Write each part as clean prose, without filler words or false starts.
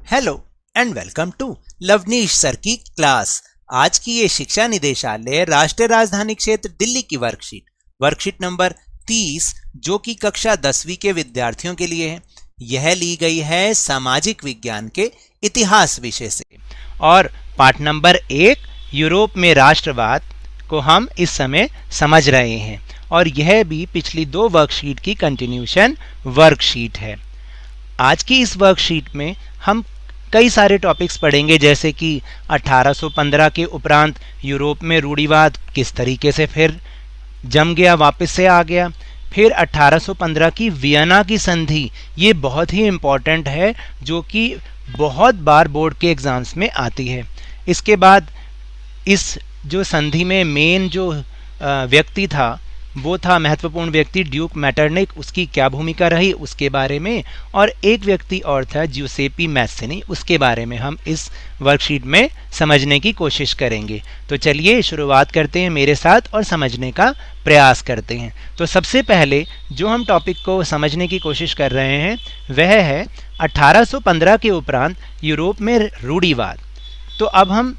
Hello and welcome to Lavneesh sir की class. आज की ये शिक्षा निदेशालय राष्ट्रीय राजधानी क्षेत्र दिल्ली की वर्कशीट नंबर 30 जो कि कक्षा 10वीं के विद्यार्थियों के लिए है। यह ली गई है सामाजिक विज्ञान के इतिहास विषय से और पाठ नंबर 1 यूरोप में राष्ट्रवाद को हम इस समय समझ रहे हैं और यह भी पिछली 2 वर्कशीट की कंटिन्यूशन वर्कशीट है। आज की इस वर्कशीट में हम कई सारे टॉपिक्स पढ़ेंगे, जैसे कि 1815 के उपरांत यूरोप में रूढ़िवाद किस तरीके से फिर जम गया, वापस से आ गया। फिर 1815 की वियना की संधि, ये बहुत ही इम्पॉर्टेंट है जो कि बहुत बार बोर्ड के एग्जाम्स में आती है। इसके बाद इस जो संधि में मेन जो व्यक्ति था वो था महत्वपूर्ण व्यक्ति ड्यूक मैटरनिक, उसकी क्या भूमिका रही उसके बारे में, और एक व्यक्ति और था ज्यूसेपी मैसेनी, उसके बारे में हम इस वर्कशीट में समझने की कोशिश करेंगे। तो चलिए शुरुआत करते हैं मेरे साथ और समझने का प्रयास करते हैं। तो सबसे पहले जो हम टॉपिक को समझने की कोशिश कर रहे हैं वह है 1815 के उपरांत यूरोप में रूढ़िवाद। तो अब हम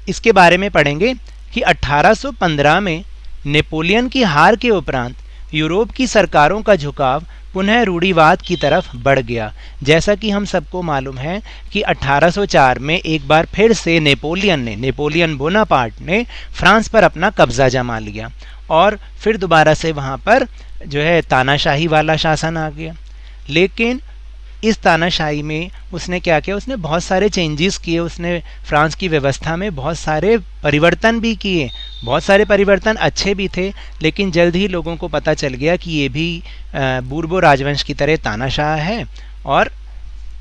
इसके बारे में पढ़ेंगे कि 1815 में नेपोलियन की हार के उपरांत यूरोप की सरकारों का झुकाव पुनः रूढ़िवाद की तरफ बढ़ गया। जैसा कि हम सबको मालूम है कि 1804 में एक बार फिर से नेपोलियन बोनापार्ट ने फ्रांस पर अपना कब्जा जमा लिया और फिर दोबारा से वहाँ पर जो है तानाशाही वाला शासन आ गया। लेकिन इस तानाशाही में उसने क्या किया, उसने बहुत सारे चेंजेस किए, उसने फ्रांस की व्यवस्था में बहुत सारे परिवर्तन भी किए। बहुत सारे परिवर्तन अच्छे भी थे, लेकिन जल्द ही लोगों को पता चल गया कि ये भी बूर्बो राजवंश की तरह तानाशाह है और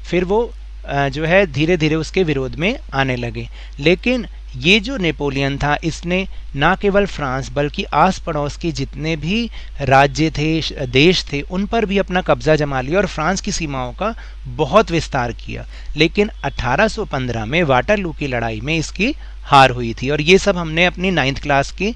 फिर वो जो है धीरे धीरे उसके विरोध में आने लगे। लेकिन ये जो नेपोलियन था इसने ना केवल फ्रांस बल्कि आस पड़ोस के जितने भी राज्य थे, देश थे, उन पर भी अपना कब्जा जमा लिया और फ्रांस की सीमाओं का बहुत विस्तार किया। लेकिन 1815 में वाटरलू की लड़ाई में इसकी हार हुई थी और ये सब हमने अपनी 9th क्लास की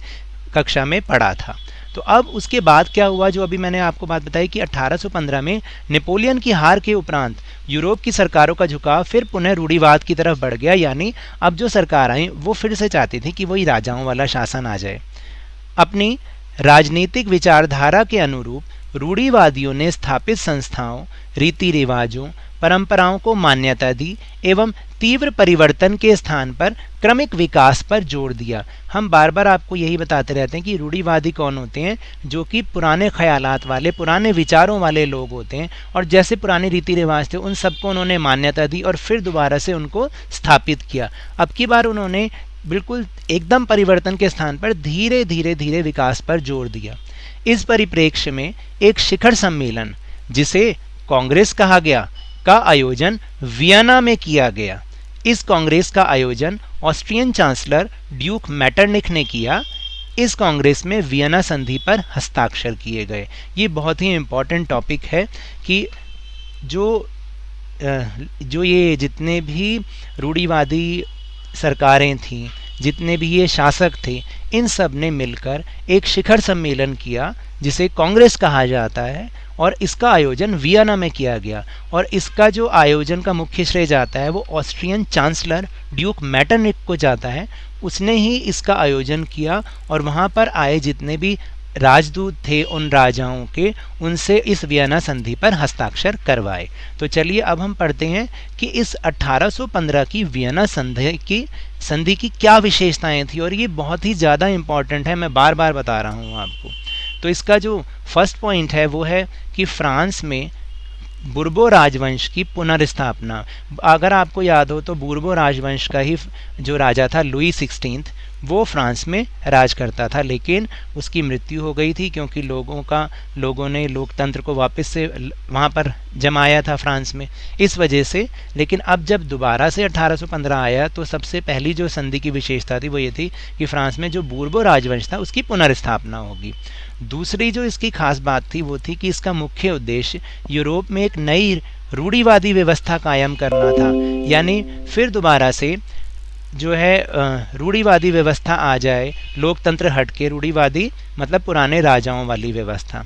कक्षा में पढ़ा था। तो अब उसके बाद क्या हुआ, जो अभी मैंने आपको बात बताई कि 1815 में नेपोलियन की हार के उपरांत यूरोप की सरकारों का झुकाव फिर पुनः रूढ़िवाद की तरफ बढ़ गया। यानी अब जो सरकार आई वो फिर से चाहती थी कि वही राजाओं वाला शासन आ जाए। अपनी राजनीतिक विचारधारा के अनुरूप रूढ़िवादियों ने स्थापित संस्थाओं, रीति रिवाजों, परंपराओं को मान्यता दी एवं तीव्र परिवर्तन के स्थान पर क्रमिक विकास पर जोर दिया। हम बार बार आपको यही बताते रहते हैं कि रूढ़िवादी कौन होते हैं, जो कि पुराने ख्यालात वाले, पुराने विचारों वाले लोग होते हैं और जैसे पुराने रीति रिवाज थे उन सबको उन्होंने मान्यता दी और फिर दोबारा से उनको स्थापित किया। अब की बार उन्होंने बिल्कुल एकदम परिवर्तन के स्थान पर धीरे धीरे विकास पर जोर दिया। इस परिप्रेक्ष्य में एक शिखर सम्मेलन जिसे कांग्रेस कहा गया का आयोजन वियना में किया गया। इस कांग्रेस का आयोजन ऑस्ट्रियन चांसलर ड्यूक मैटरनिक ने किया। इस कांग्रेस में वियना संधि पर हस्ताक्षर किए गए। ये बहुत ही इम्पोर्टेंट टॉपिक है कि जो ये जितने भी रूढ़िवादी सरकारें थीं, जितने भी ये शासक थे, इन सब ने मिलकर एक शिखर सम्मेलन किया जिसे कांग्रेस कहा जाता है और इसका आयोजन वियना में किया गया। और इसका जो आयोजन का मुख्य श्रेय जाता है वो ऑस्ट्रियन चांसलर ड्यूक मैटरनिक को जाता है। उसने ही इसका आयोजन किया और वहाँ पर आए जितने भी राजदूत थे उन राजाओं के, उनसे इस वियना संधि पर हस्ताक्षर करवाए। तो चलिए अब हम पढ़ते हैं कि इस 1815 की वियना संधि की क्या विशेषताएं थी और ये बहुत ही ज़्यादा इम्पॉर्टेंट है, मैं बार बार बता रहा हूँ आपको। तो इसका जो फर्स्ट पॉइंट है वो है कि फ्रांस में बूर्बो राजवंश की पुनर्स्थापना। अगर आपको याद हो तो बूर्बो राजवंश का ही जो राजा था लुई 16 वो फ्रांस में राज करता था, लेकिन उसकी मृत्यु हो गई थी क्योंकि लोगों ने लोकतंत्र को वापस से वहाँ पर जमाया था फ्रांस में, इस वजह से। लेकिन अब जब दोबारा से 1815 आया तो सबसे पहली जो संधि की विशेषता थी वो ये थी कि फ्रांस में जो बूर्बो राजवंश था उसकी पुनर्स्थापना होगी। दूसरी जो इसकी खास बात थी वो थी कि इसका मुख्य उद्देश्य यूरोप में एक नई रूढ़िवादी व्यवस्था कायम करना था। यानी फिर दोबारा से जो है रूढ़िवादी व्यवस्था आ जाए, लोकतंत्र हट के रूढ़िवादी मतलब पुराने राजाओं वाली व्यवस्था।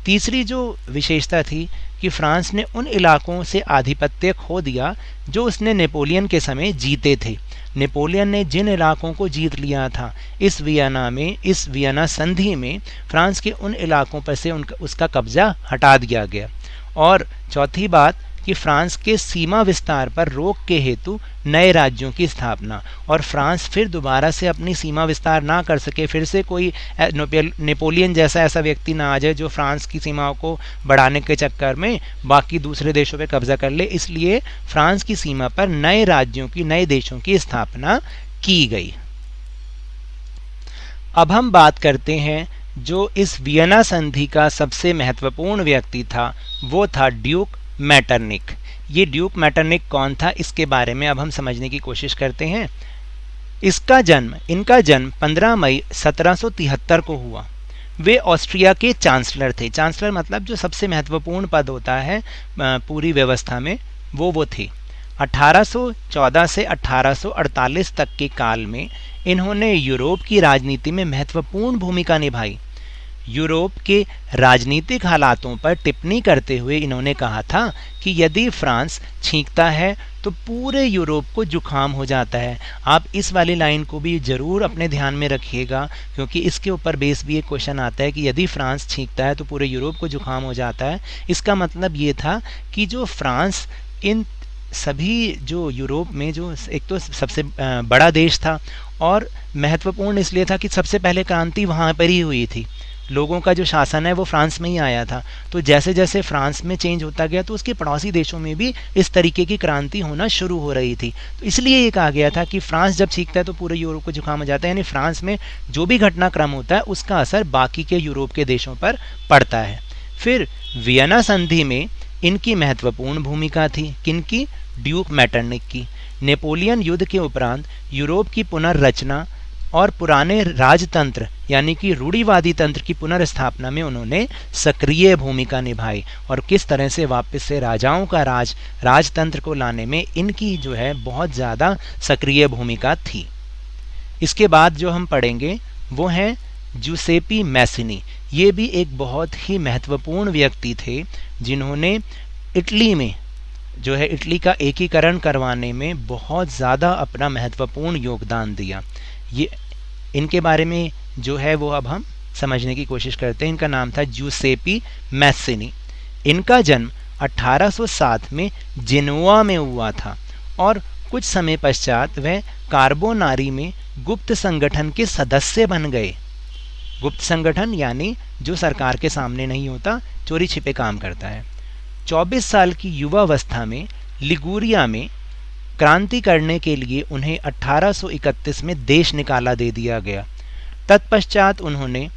तीसरी जो विशेषता थी कि फ्रांस ने उन इलाकों से आधिपत्य खो दिया जो उसने नेपोलियन के समय जीते थे। नेपोलियन ने जिन इलाकों को जीत लिया था, इस वियना संधि में फ्रांस के उन इलाकों पर से उसका कब्जा हटा दिया गया। और चौथी बात कि फ्रांस के सीमा विस्तार पर रोक के हेतु नए राज्यों की स्थापना, और फ्रांस फिर दोबारा से अपनी सीमा विस्तार ना कर सके, फिर से कोई नेपोलियन जैसा ऐसा व्यक्ति ना आ जाए जो फ्रांस की सीमाओं को बढ़ाने के चक्कर में बाकी दूसरे देशों पे कब्जा कर ले। इसलिए फ्रांस की सीमा पर नए राज्यों की, नए देशों की स्थापना की गई। अब हम बात करते हैं जो इस वियना संधि का सबसे महत्वपूर्ण व्यक्ति था, वो था ड्यूक मैटरनिक। ये ड्यूक मैटरनिक कौन था, इसके बारे में अब हम समझने की कोशिश करते हैं। इनका जन्म 15 मई 1773 को हुआ। वे ऑस्ट्रिया के चांसलर थे। चांसलर मतलब जो सबसे महत्वपूर्ण पद होता है पूरी व्यवस्था में, वो थे। 1814 से 1848 तक के काल में इन्होंने यूरोप की राजनीति में महत्वपूर्ण भूमिका निभाई। यूरोप के राजनीतिक हालातों पर टिप्पणी करते हुए इन्होंने कहा था कि यदि फ्रांस छींकता है तो पूरे यूरोप को जुकाम हो जाता है। आप इस वाली लाइन को भी जरूर अपने ध्यान में रखिएगा, क्योंकि इसके ऊपर बेस भी एक क्वेश्चन आता है कि यदि फ्रांस छींकता है तो पूरे यूरोप को जुकाम हो जाता है। इसका मतलब ये था कि जो फ्रांस इन सभी जो यूरोप में जो एक तो सबसे बड़ा देश था, और महत्वपूर्ण इसलिए था कि सबसे पहले क्रांति वहाँ पर ही हुई थी। लोगों का जो शासन है वो फ्रांस में ही आया था। तो जैसे जैसे फ्रांस में चेंज होता गया तो उसके पड़ोसी देशों में भी इस तरीके की क्रांति होना शुरू हो रही थी। तो इसलिए ये कहा गया था कि फ्रांस जब छींकता है तो पूरे यूरोप को जुकाम हो जाता है, यानी फ्रांस में जो भी घटनाक्रम होता है उसका असर बाकी के यूरोप के देशों पर पड़ता है। फिर वियना संधि में इनकी महत्वपूर्ण भूमिका थी। किनकी? ड्यूक मैटरनिक की। नेपोलियन युद्ध के उपरांत यूरोप की पुनर्रचना और पुराने राजतंत्र यानी कि रूढ़िवादी तंत्र की पुनर्स्थापना में उन्होंने सक्रिय भूमिका निभाई, और किस तरह से वापस से राजाओं का राजतंत्र को लाने में इनकी जो है बहुत ज़्यादा सक्रिय भूमिका थी। इसके बाद जो हम पढ़ेंगे वो हैं जूसेपी मैसिनी। ये भी एक बहुत ही महत्वपूर्ण व्यक्ति थे जिन्होंने इटली में जो है इटली का एकीकरण करवाने में बहुत ज़्यादा अपना महत्वपूर्ण योगदान दिया। ये इनके बारे में जो है वो अब हम समझने की कोशिश करते हैं। इनका नाम था जूसेपी मैसिनी। इनका जन्म 1807 में जेनोआ में हुआ था, और कुछ समय पश्चात वह कार्बोनारी में गुप्त संगठन के सदस्य बन गए। गुप्त संगठन यानी जो सरकार के सामने नहीं होता, चोरी छिपे काम करता है। 24 साल की युवावस्था में लिगुरिया में क्रांति करने के लिए उन्हें 1831 में देश निकाला दे दिया गया। तत्पश्चात उन्होंने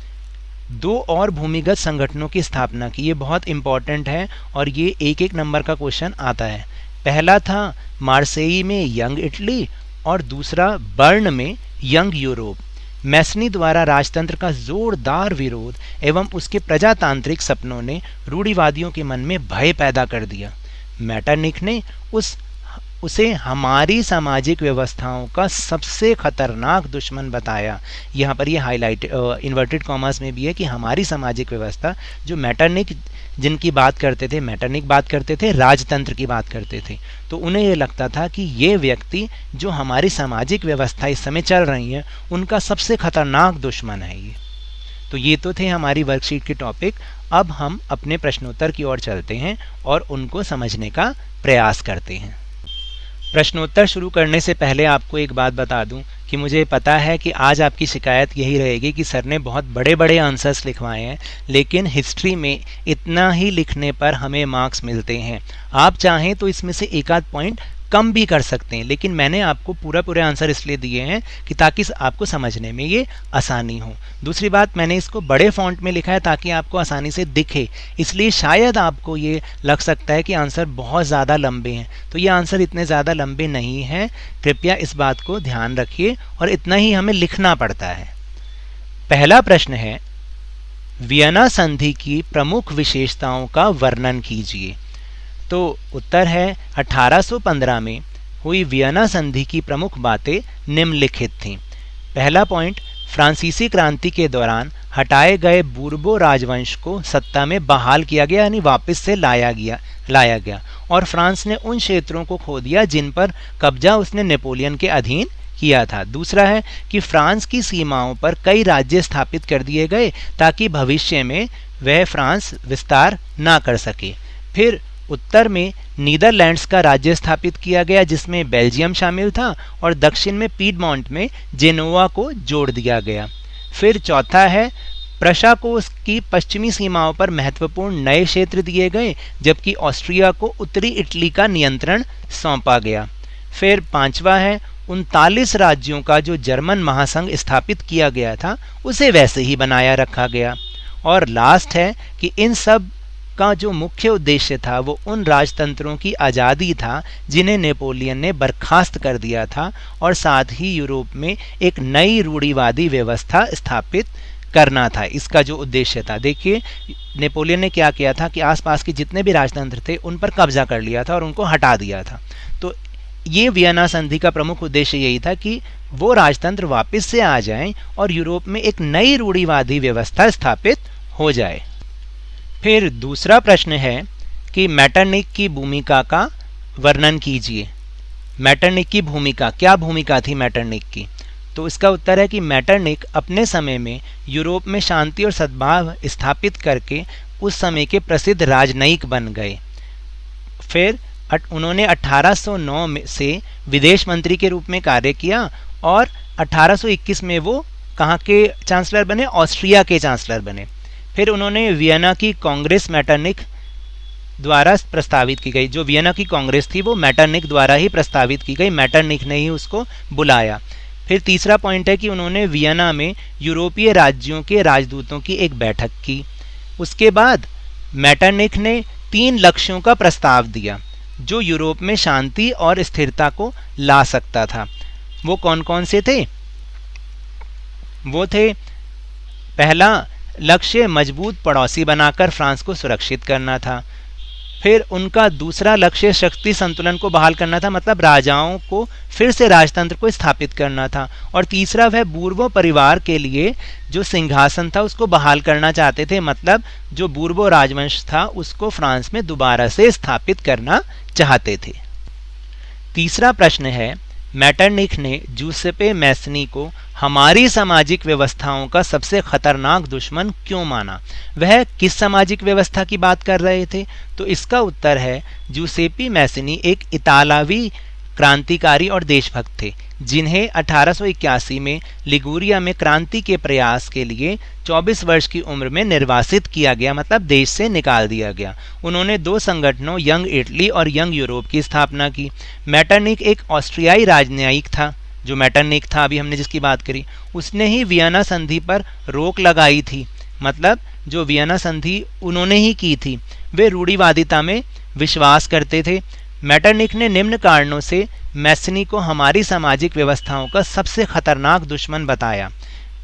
2 और भूमिगत संगठनों की स्थापना की। ये बहुत इंपॉर्टेंट है और ये एक एक नंबर का क्वेश्चन आता है। पहला था मार्सेई में यंग इटली, और दूसरा बर्न में यंग यूरोप। मैसनी द्वारा राजतंत्र का जोरदार विरोध एवं उसके प्रजातांत्रिक सपनों ने रूढ़िवादियों के मन में भय पैदा कर दिया। मैटरनिक ने उसे हमारी सामाजिक व्यवस्थाओं का सबसे खतरनाक दुश्मन बताया। यहाँ पर ये हाईलाइट इन्वर्टेड कॉमर्स में भी है कि हमारी सामाजिक व्यवस्था, जो मैटरनिक जिनकी बात करते थे, मैटरनिक बात करते थे, राजतंत्र की बात करते थे, तो उन्हें ये लगता था कि ये व्यक्ति जो हमारी सामाजिक व्यवस्था इस समय चल रही है उनका सबसे खतरनाक दुश्मन है ये। तो ये तो थे हमारी वर्कशीट के टॉपिक। अब हम अपने प्रश्नोत्तर की ओर चलते हैं और उनको समझने का प्रयास करते हैं। प्रश्नोत्तर शुरू करने से पहले आपको एक बात बता दूं कि मुझे पता है कि आज आपकी शिकायत यही रहेगी कि सर ने बहुत बड़े बड़े आंसर्स लिखवाए हैं, लेकिन हिस्ट्री में इतना ही लिखने पर हमें मार्क्स मिलते हैं। आप चाहें तो इसमें से एक आध पॉइंट कम भी कर सकते हैं, लेकिन मैंने आपको पूरे आंसर इसलिए दिए हैं कि ताकि आपको समझने में ये आसानी हो। दूसरी बात, मैंने इसको बड़े फॉन्ट में लिखा है ताकि आपको आसानी से दिखे, इसलिए शायद आपको ये लग सकता है कि आंसर बहुत ज़्यादा लंबे हैं, तो ये आंसर इतने ज़्यादा लंबे नहीं हैं। कृपया इस बात को ध्यान रखिए, और इतना ही हमें लिखना पड़ता है। पहला प्रश्न है, वियना संधि की प्रमुख विशेषताओं का वर्णन कीजिए। तो उत्तर है 1815 में हुई वियना संधि की प्रमुख बातें निम्नलिखित थीं। पहला पॉइंट, फ्रांसीसी क्रांति के दौरान हटाए गए बूर्बो राजवंश को सत्ता में बहाल किया गया, यानी वापस से लाया गया और फ्रांस ने उन क्षेत्रों को खो दिया जिन पर कब्जा उसने नेपोलियन के अधीन किया था। दूसरा है कि फ्रांस की सीमाओं पर कई राज्य स्थापित कर दिए गए ताकि भविष्य में वह फ्रांस विस्तार ना कर सके। फिर उत्तर में नीदरलैंड्स का राज्य स्थापित किया गया जिसमें बेल्जियम शामिल था और दक्षिण में पीडमोंट में जेनोवा को जोड़ दिया गया। फिर चौथा है प्रशा को उसकी पश्चिमी सीमाओं पर महत्वपूर्ण नए क्षेत्र दिए गए जबकि ऑस्ट्रिया को उत्तरी इटली का नियंत्रण सौंपा गया। फिर पांचवा है 39 राज्यों का जो जर्मन महासंघ स्थापित किया गया था उसे वैसे ही बनाया रखा गया। और लास्ट है कि इन सब का जो मुख्य उद्देश्य था वो उन राजतंत्रों की आज़ादी था जिन्हें नेपोलियन ने बर्खास्त कर दिया था और साथ ही यूरोप में एक नई रूढ़िवादी व्यवस्था स्थापित करना था। इसका जो उद्देश्य था, देखिए नेपोलियन ने क्या किया था कि आसपास के जितने भी राजतंत्र थे उन पर कब्जा कर लिया था और उनको हटा दिया था। तो ये वियना संधि का प्रमुख उद्देश्य यही था कि वो राजतंत्र वापस से आ जाएं और यूरोप में एक नई रूढ़िवादी व्यवस्था स्थापित हो जाए। फिर दूसरा प्रश्न है कि मेटरनिख की भूमिका का वर्णन कीजिए। मेटरनिख की भूमिका, क्या भूमिका थी मेटरनिख की? तो इसका उत्तर है कि मेटरनिख अपने समय में यूरोप में शांति और सद्भाव स्थापित करके उस समय के प्रसिद्ध राजनयिक बन गए। फिर उन्होंने 1809 से विदेश मंत्री के रूप में कार्य किया और 1821 में वो कहाँ के चांसलर बने? ऑस्ट्रिया के चांसलर बने। फिर उन्होंने वियना की कांग्रेस मेटरनिख द्वारा प्रस्तावित की गई, जो वियना की कांग्रेस थी वो मेटरनिख द्वारा ही प्रस्तावित की गई, मेटरनिख ने ही उसको बुलाया। फिर तीसरा पॉइंट है कि उन्होंने वियना में यूरोपीय राज्यों के राजदूतों की एक बैठक की। उसके बाद मेटरनिख ने 3 लक्ष्यों का प्रस्ताव दिया जो यूरोप में शांति और स्थिरता को ला सकता था। वो कौन कौन से थे? वो थे, पहला लक्ष्य मजबूत पड़ोसी बनाकर फ्रांस को सुरक्षित करना था। फिर उनका दूसरा लक्ष्य शक्ति संतुलन को बहाल करना था, मतलब राजाओं को फिर से राजतंत्र को स्थापित करना था। और तीसरा वह बूर्बो परिवार के लिए जो सिंहासन था उसको बहाल करना चाहते थे, मतलब जो बूर्बो राजवंश था उसको फ्रांस में दोबारा से स्थापित करना चाहते थे। तीसरा प्रश्न है, मेटरनिख ने जूसेपे मैसनी को हमारी सामाजिक व्यवस्थाओं का सबसे खतरनाक दुश्मन क्यों माना? वह किस सामाजिक व्यवस्था की बात कर रहे थे? तो इसका उत्तर है, जूसेपी मैसनी एक इतालवी क्रांतिकारी और देशभक्त थे जिन्हें 1881 में लिगुरिया में क्रांति के प्रयास के लिए 24 वर्ष की उम्र में निर्वासित किया गया, मतलब देश से निकाल दिया गया। उन्होंने 2 संगठनों यंग इटली और यंग यूरोप की स्थापना की। मेटरनिख एक ऑस्ट्रियाई राजनयिक था। जो मेटरनिख था अभी हमने जिसकी बात करी, उसने ही वियना संधि पर रोक लगाई थी, मतलब जो वियना संधि उन्होंने ही की थी। वे रूढ़िवादिता में विश्वास करते थे। मेटरनिख ने निम्न कारणों से मैसनी को हमारी सामाजिक व्यवस्थाओं का सबसे खतरनाक दुश्मन बताया।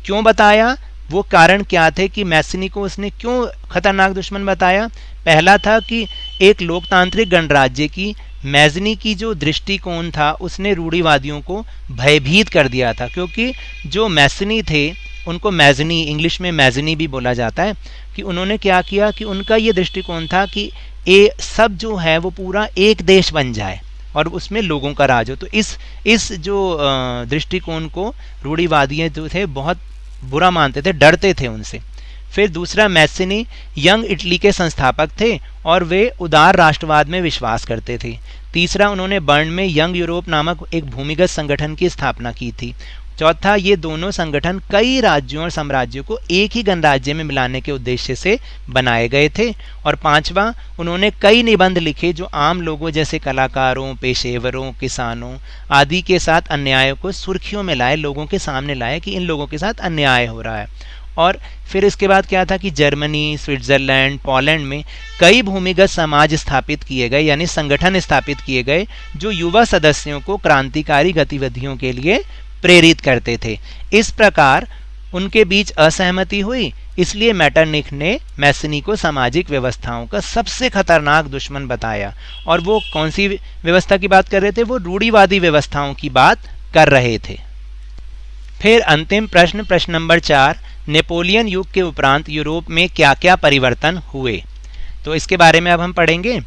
क्यों बताया? वो कारण क्या थे कि मैसनी को उसने क्यों खतरनाक दुश्मन बताया? पहला था कि एक लोकतांत्रिक गणराज्य की मैजनी की जो दृष्टिकोण था उसने रूढ़िवादियों को भयभीत कर दिया था, क्योंकि जो मैसनी थे उनको मैजनी, इंग्लिश में मैजनी भी बोला जाता है, कि उन्होंने क्या किया कि उनका ये दृष्टिकोण था कि ये सब जो है वो पूरा एक देश बन जाए और उसमें लोगों का राज हो। तो इस जो दृष्टिकोण को रूढ़िवादी जो थे बहुत बुरा मानते थे, डरते थे उनसे। फिर दूसरा, मैसनी यंग इटली के संस्थापक थे और वे उदार राष्ट्रवाद में विश्वास करते थे। तीसरा, उन्होंने बर्न में यंग यूरोप नामक एक भूमिगत संगठन की स्थापना की थी। चौथा, ये दोनों संगठन कई राज्यों और साम्राज्यों को एक ही गणराज्य में मिलाने के उद्देश्य से बनाए गए थे। और पांचवा, उन्होंने कई निबंध लिखे जो आम लोगों जैसे कलाकारों, पेशेवरों, किसानों आदि के साथ अन्याय को सुर्खियों में लाए, लोगों के सामने लाए कि इन लोगों के साथ अन्याय हो रहा है। और फिर इसके बाद क्या था कि जर्मनी, स्विट्जरलैंड, पोलैंड में कई भूमिगत समाज स्थापित किए गए, यानी संगठन स्थापित किए गए जो युवा सदस्यों को क्रांतिकारी गतिविधियों के लिए प्रेरित करते थे। इस प्रकार उनके बीच असहमति हुई, इसलिए मेटरनिख ने मैसनी को सामाजिक व्यवस्थाओं का सबसे खतरनाक दुश्मन बताया। और वो कौन सी व्यवस्था की बात कर रहे थे? वो रूढ़िवादी व्यवस्थाओं की बात कर रहे थे। फिर अंतिम प्रश्न, प्रश्न नंबर 4, नेपोलियन युग के उपरांत यूरोप में क्या क्या परिवर्तन हुए। तो इसके बारे में अब हम पढ़ेंगे।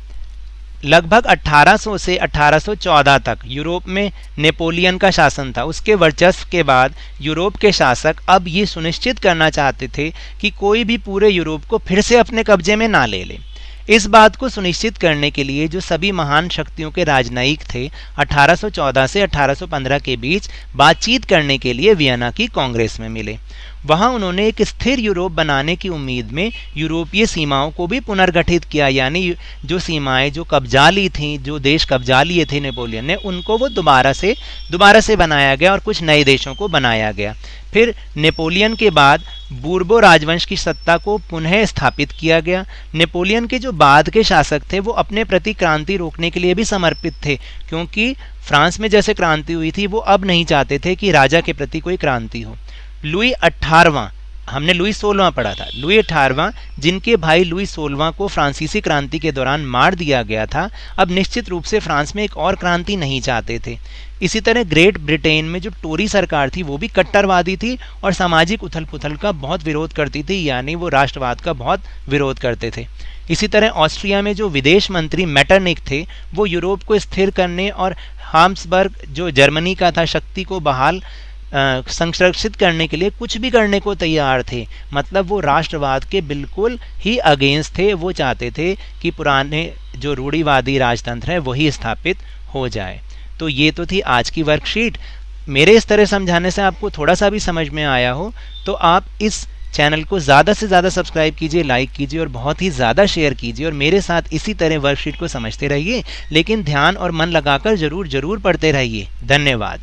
लगभग 1800 से 1814 तक यूरोप में नेपोलियन का शासन था। उसके वर्चस्व के बाद यूरोप के शासक अब ये सुनिश्चित करना चाहते थे कि कोई भी पूरे यूरोप को फिर से अपने कब्जे में ना ले ले। इस बात को सुनिश्चित करने के लिए जो सभी महान शक्तियों के राजनयिक थे 1814 से 1815 के बीच बातचीत करने के लिए वियना की कांग्रेस में मिले। वहां उन्होंने एक स्थिर यूरोप बनाने की उम्मीद में यूरोपीय सीमाओं को भी पुनर्गठित किया, यानी जो सीमाएं जो कब्जा ली थी, जो देश कब्जा लिए थे नेपोलियन ने, उनको वो दोबारा से बनाया गया और कुछ नए देशों को बनाया गया। फिर नेपोलियन के बाद बूर्बो राजवंश की सत्ता को पुनः स्थापित किया गया। नेपोलियन के जो बाद के शासक थे वो अपने प्रति क्रांति रोकने के लिए भी समर्पित थे, क्योंकि फ्रांस में जैसे क्रांति हुई थी वो अब नहीं चाहते थे कि राजा के प्रति कोई क्रांति हो। लुई 18वां, हमने लुई 16वां पढ़ा था, लुई 18वां जिनके भाई लुई 16वां को फ्रांसीसी क्रांति के दौरान मार दिया गया था, अब निश्चित रूप से फ्रांस में एक और क्रांति नहीं चाहते थे। इसी तरह ग्रेट ब्रिटेन में जो टोरी सरकार थी वो भी कट्टरवादी थी और सामाजिक उथल पुथल का बहुत विरोध करती थी, यानी वो राष्ट्रवाद का बहुत विरोध करते थे। इसी तरह ऑस्ट्रिया में जो विदेश मंत्री मेटरनिक थे वो यूरोप को स्थिर करने और हाब्सबर्ग जो जर्मनी का था शक्ति को बहाल संरक्षित करने के लिए कुछ भी करने को तैयार थे। मतलब वो राष्ट्रवाद के बिल्कुल ही अगेंस्ट थे। वो चाहते थे कि पुराने जो रूढ़िवादी राजतंत्र है वही स्थापित हो जाए। तो ये तो थी आज की वर्कशीट। मेरे इस तरह समझाने से आपको थोड़ा सा भी समझ में आया हो तो आप इस चैनल को ज़्यादा से ज़्यादा सब्सक्राइब कीजिए, लाइक कीजिए और बहुत ही ज़्यादा शेयर कीजिए और मेरे साथ इसी तरह वर्कशीट को समझते रहिए, लेकिन ध्यान और मन लगाकर ज़रूर पढ़ते रहिए। धन्यवाद।